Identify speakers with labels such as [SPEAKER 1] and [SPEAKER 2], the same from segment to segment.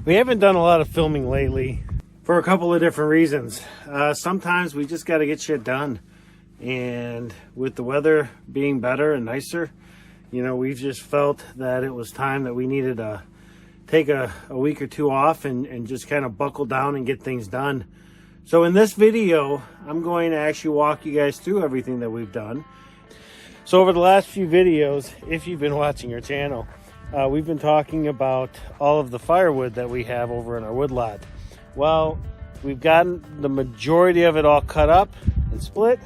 [SPEAKER 1] We haven't done a lot of filming lately for a couple of different reasons. Sometimes we just got to get shit done. And with the weather being better and nicer, you know, we've just felt that it was time that we needed to take a week or two off and just kind of buckle down and get things done. So in this video, I'm going to actually walk you guys through everything that we've done. So over the last few videos, if you've been watching our channel, we've been talking about all of the firewood that we have over in our woodlot. Well, we've gotten the majority of it all cut up and split,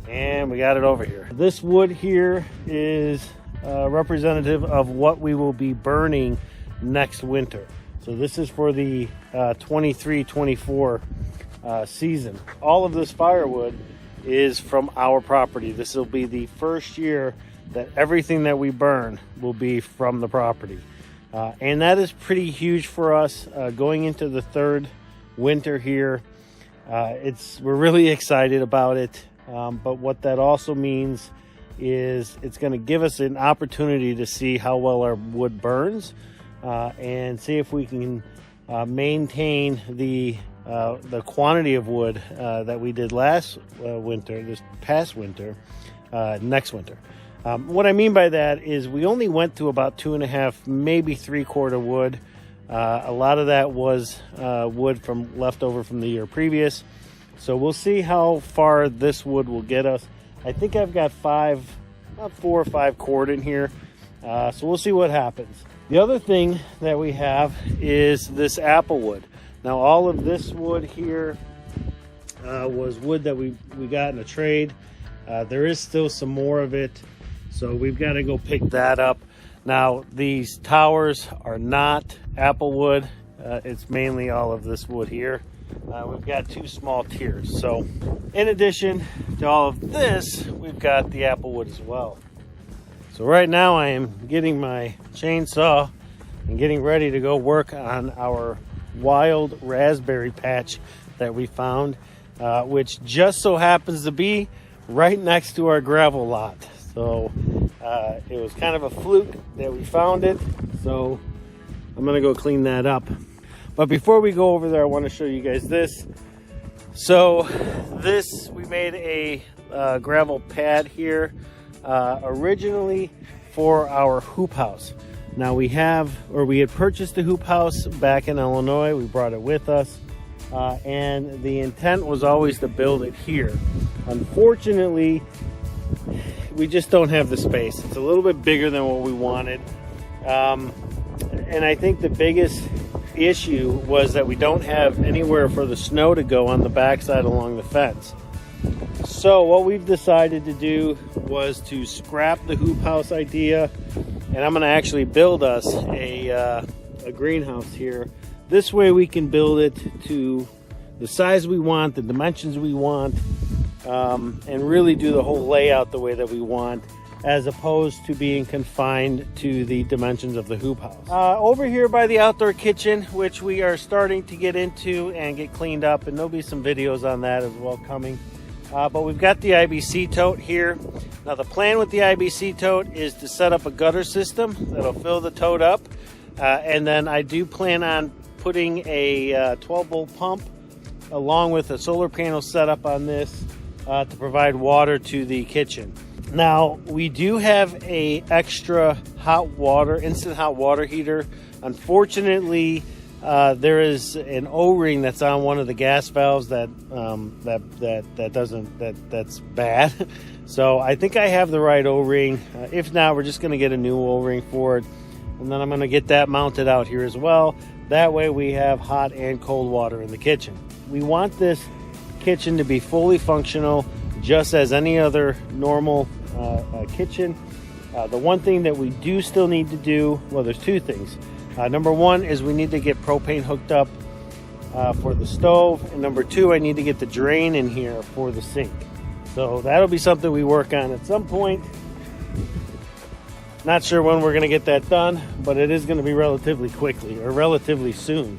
[SPEAKER 1] and we got it over here. This wood here is representative of what we will be burning next winter. So this is for the 23-24 season. All of this firewood is from our property. This will be the first year that everything that we burn will be from the property. And that is pretty huge for us going into the third winter here. We're really excited about it. But what that also means is it's going to give us an opportunity to see how well our wood burns and see if we can maintain the quantity of wood that we did last winter, this past winter, next winter. What I mean by that is we only went to about 2.5, maybe 3/4 wood. A lot of that was wood from leftover from the year previous. So we'll see how far this wood will get us. I think I've got about 4 or 5 cord in here. So we'll see what happens. The other thing that we have is this apple wood. Now all of this wood here was wood that we got in a trade. There is still some more of it. So we've got to go pick that up. Now these towers are not apple wood. It's mainly all of this wood here. We've got 2 small tiers. So in addition to all of this, we've got the apple wood as well. So right now I am getting my chainsaw and getting ready to go work on our wild raspberry patch that we found, which just so happens to be right next to our gravel lot. So it was kind of a fluke that we found it. So I'm gonna go clean that up. But before we go over there, I want to show you guys this. So we made a gravel pad here originally for our hoop house. Now we had purchased the hoop house back in Illinois. We brought it with us. And the intent was always to build it here. Unfortunately, we just don't have the space. It's a little bit bigger than what we wanted. And I think the biggest issue was that we don't have anywhere for the snow to go on the backside along the fence. So what we've decided to do was to scrap the hoop house idea, and I'm going to actually build us a greenhouse here. This way we can build it to the size we want, the dimensions we want, and really do the whole layout the way that we want, as opposed to being confined to the dimensions of the hoop house. Over here by the outdoor kitchen, which we are starting to get into and get cleaned up, and there'll be some videos on that as well coming. But we've got the IBC tote here. Now the plan with the IBC tote is to set up a gutter system that'll fill the tote up. And then I do plan on putting a 12-volt pump along with a solar panel setup on this to provide water to the kitchen. Now we do have a extra instant hot water heater. Unfortunately, there is an O-ring that's on one of the gas valves that's bad. So I think I have the right O-ring. If not, we're just going to get a new O-ring for it, and then I'm going to get that mounted out here as well. That way we have hot and cold water in the kitchen. We want this kitchen to be fully functional, just as any other normal kitchen. The one thing that we do still need to do, well, there's two things. Number one is we need to get propane hooked up for the stove, and number two, I need to get the drain in here for the sink. So that'll be something we work on at some point. Not sure when we're going to get that done, but it is going to be relatively quickly, or relatively soon.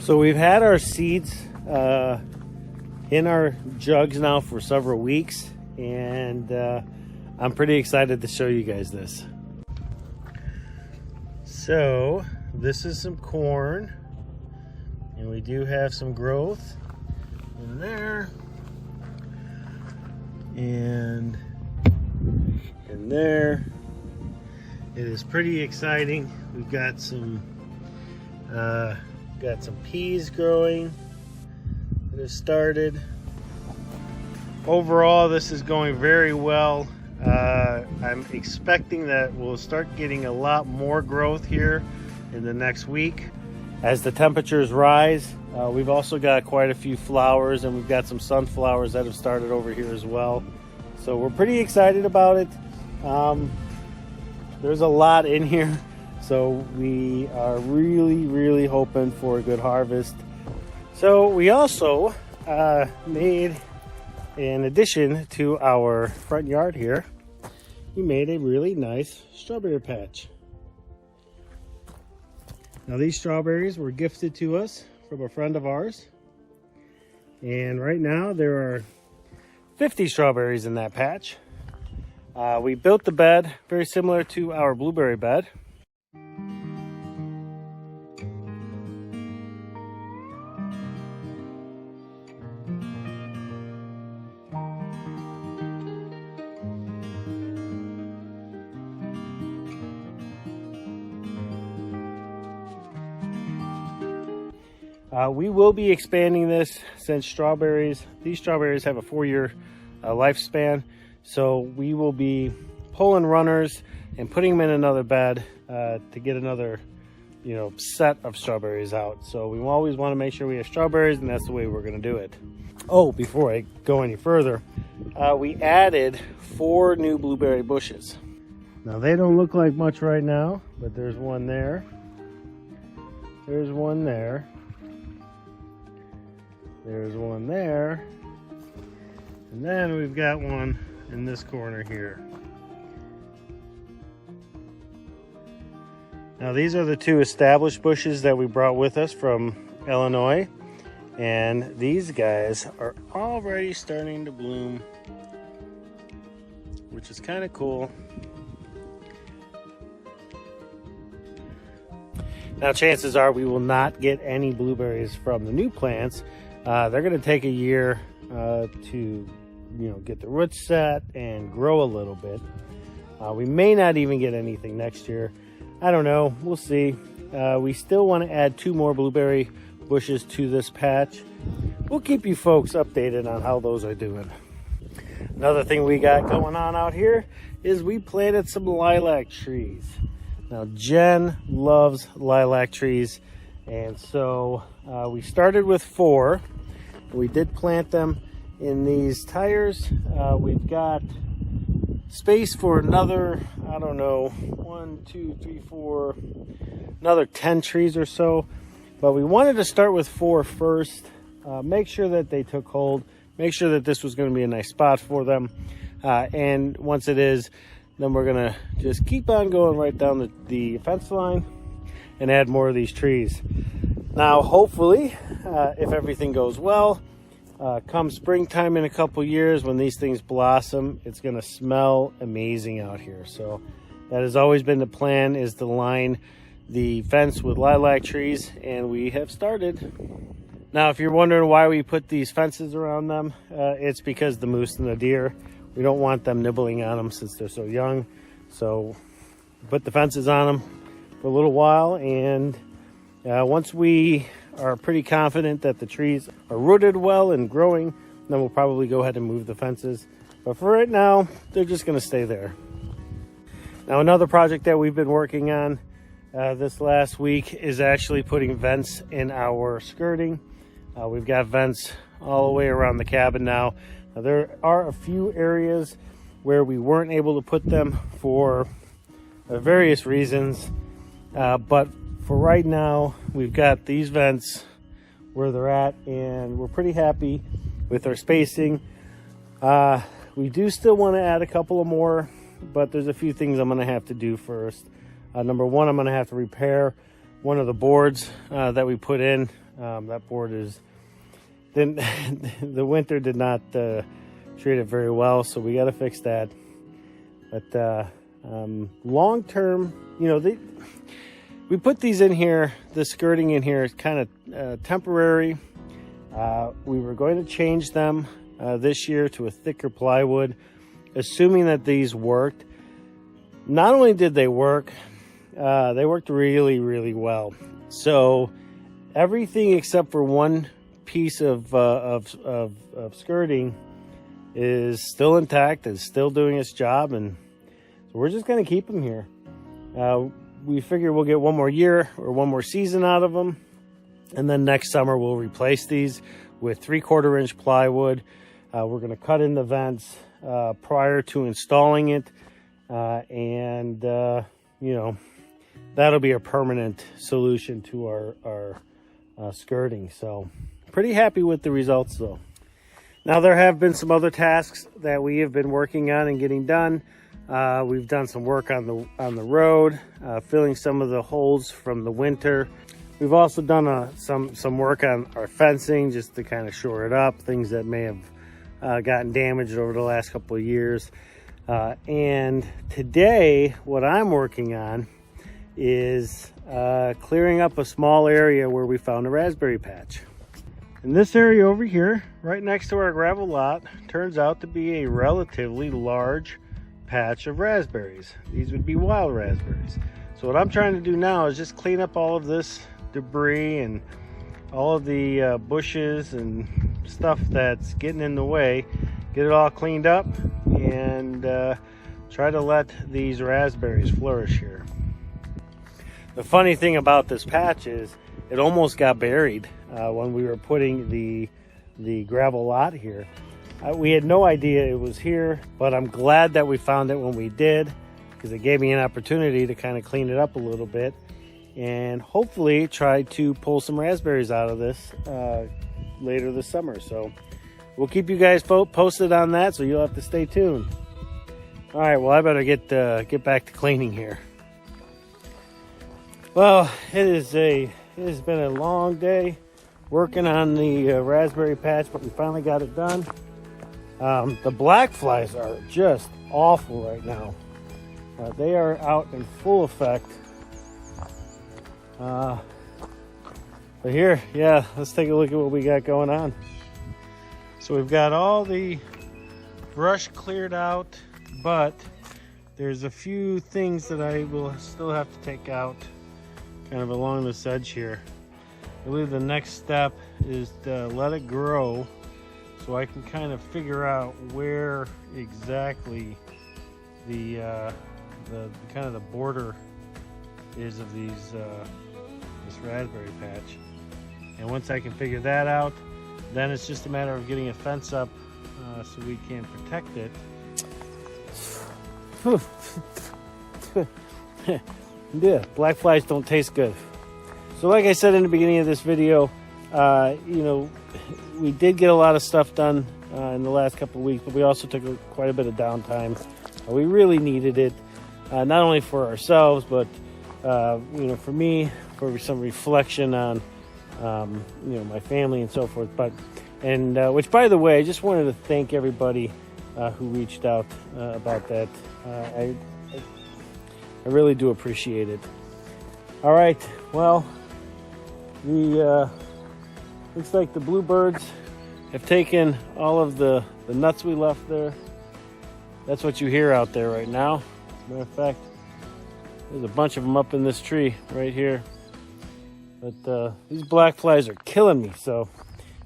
[SPEAKER 1] So we've had our seeds in our jugs now for several weeks, and I'm pretty excited to show you guys this. So this is some corn, and we do have some growth in there, and in there. It is pretty exciting. We've got some peas growing that have started. Overall, this is going very well. I'm expecting that we'll start getting a lot more growth here in the next week as the temperatures rise. We've also got quite a few flowers, and we've got some sunflowers that have started over here as well. So we're pretty excited about it. There's a lot in here, so we are really hoping for a good harvest. So we also made, in addition to our front yard here, we made a really nice strawberry patch. Now these strawberries were gifted to us from a friend of ours, and right now there are 50 strawberries in that patch. We built the bed very similar to our blueberry bed. We will be expanding this since these strawberries have a 4-year lifespan. So we will be pulling runners and putting them in another bed to get another, set of strawberries out. So we always want to make sure we have strawberries, and that's the way we're going to do it. Oh, before I go any further, we added 4 new blueberry bushes. Now they don't look like much right now, but there's one there. There's one there. There's one there. And then we've got one in this corner here. Now these are the 2 established bushes that we brought with us from Illinois, and these guys are already starting to bloom, which is kind of cool. Now chances are we will not get any blueberries from the new plants. They're going to take a year to get the roots set and grow a little bit. We may not even get anything next year. I don't know. We'll see. We still want to add 2 more blueberry bushes to this patch. We'll keep you folks updated on how those are doing. Another thing we got going on out here is we planted some lilac trees. Now Jen loves lilac trees, and so we started with 4. We did plant them in these tires. We've got space for another, I don't know, 1, 2, 3, 4, another 10 trees or so. But we wanted to start with 4 first, make sure that they took hold, make sure that this was going to be a nice spot for them. And once it is, then we're going to just keep on going right down the fence line and add more of these trees. Now, hopefully, if everything goes well, come springtime in a couple years when these things blossom, it's going to smell amazing out here. So that has always been the plan, is to line the fence with lilac trees, and we have started. Now, if you're wondering why we put these fences around them, it's because the moose and the deer, we don't want them nibbling on them since they're so young. So put the fences on them for a little while, and Once we are pretty confident that the trees are rooted well and growing, then we'll probably go ahead and move the fences. But for right now, they're just going to stay there. Now, another project that we've been working on this last week is actually putting vents in our skirting. We've got vents all the way around the cabin now. Now, there are a few areas where we weren't able to put them for various reasons, but for right now, we've got these vents where they're at, and we're pretty happy with our spacing. We do still want to add a couple of more, but there's a few things I'm going to have to do first. Number one, I'm going to have to repair one of the boards that we put in. That board the winter did not treat it very well, so we got to fix that. But long term, we put these in here, the skirting in here is kind of temporary. We were going to change them this year to a thicker plywood, assuming that these worked. Not only did they work, they worked really, really well. So everything except for one piece of skirting is still intact, is still doing its job, and so we're just going to keep them here. We figure we'll get one more year or one more season out of them, and then next summer we'll replace these with 3/4 inch plywood. We're going to cut in the vents prior to installing it, and that'll be a permanent solution to our skirting. So pretty happy with the results though. Now, there have been some other tasks that we have been working on and getting done. We've done some work on the road, filling some of the holes from the winter. We've also done some work on our fencing just to kind of shore it up, things that may have gotten damaged over the last couple of years. And today, what I'm working on is clearing up a small area where we found a raspberry patch. And this area over here, right next to our gravel lot, turns out to be a relatively large patch of raspberries. These would be wild raspberries. So what I'm trying to do now is just clean up all of this debris and all of the bushes and stuff that's getting in the way, get it all cleaned up, and try to let these raspberries flourish here. The funny thing about this patch is it almost got buried when we were putting the gravel lot here. We had no idea it was here, but I'm glad that we found it when we did, because it gave me an opportunity to kind of clean it up a little bit and hopefully try to pull some raspberries out of this later this summer. So we'll keep you guys posted on that, so you'll have to stay tuned. All right, well, I better get back to cleaning here. Well, it has been a long day working on the raspberry patch, but we finally got it done. The black flies are just awful right now. They are out in full effect. But here, yeah, let's take a look at what we got going on. So we've got all the brush cleared out, but there's a few things that I will still have to take out kind of along this edge here. I believe the next step is to let it grow so I can kind of figure out where exactly the kind of the border is of these this raspberry patch. And once I can figure that out, then it's just a matter of getting a fence up so we can protect it. Yeah, black flies don't taste good. So like I said in the beginning of this video, we did get a lot of stuff done in the last couple of weeks, but we also took quite a bit of downtime. We really needed it, not only for ourselves, but for me, for some reflection on my family and so forth. Which, by the way, I just wanted to thank everybody who reached out about that. I really do appreciate it. All right, well, looks like the bluebirds have taken all of the nuts we left there. That's what you hear out there right now. As a matter of fact, there's a bunch of them up in this tree right here. But these black flies are killing me. So,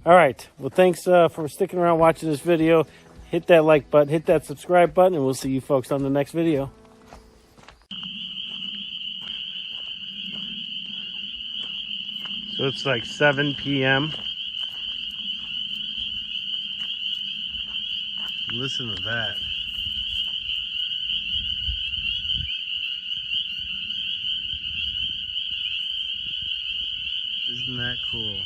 [SPEAKER 1] all right. Well, thanks for sticking around watching this video. Hit that like button, hit that subscribe button, and we'll see you folks on the next video. So it's like 7 p.m. Listen to that. Isn't that cool?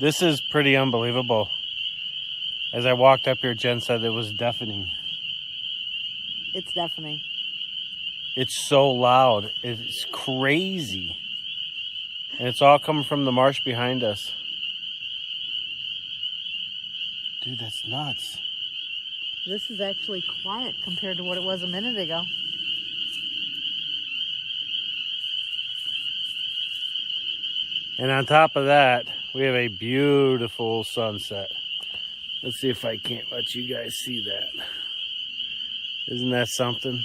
[SPEAKER 1] This is pretty unbelievable. As I walked up here, Jen said it was deafening.
[SPEAKER 2] It's deafening.
[SPEAKER 1] It's so loud. It's crazy. And it's all coming from the marsh behind us. Dude, that's nuts.
[SPEAKER 2] This is actually quiet compared to what it was a minute ago.
[SPEAKER 1] And on top of that, we have a beautiful sunset. Let's see if I can't let you guys see that. Isn't that something?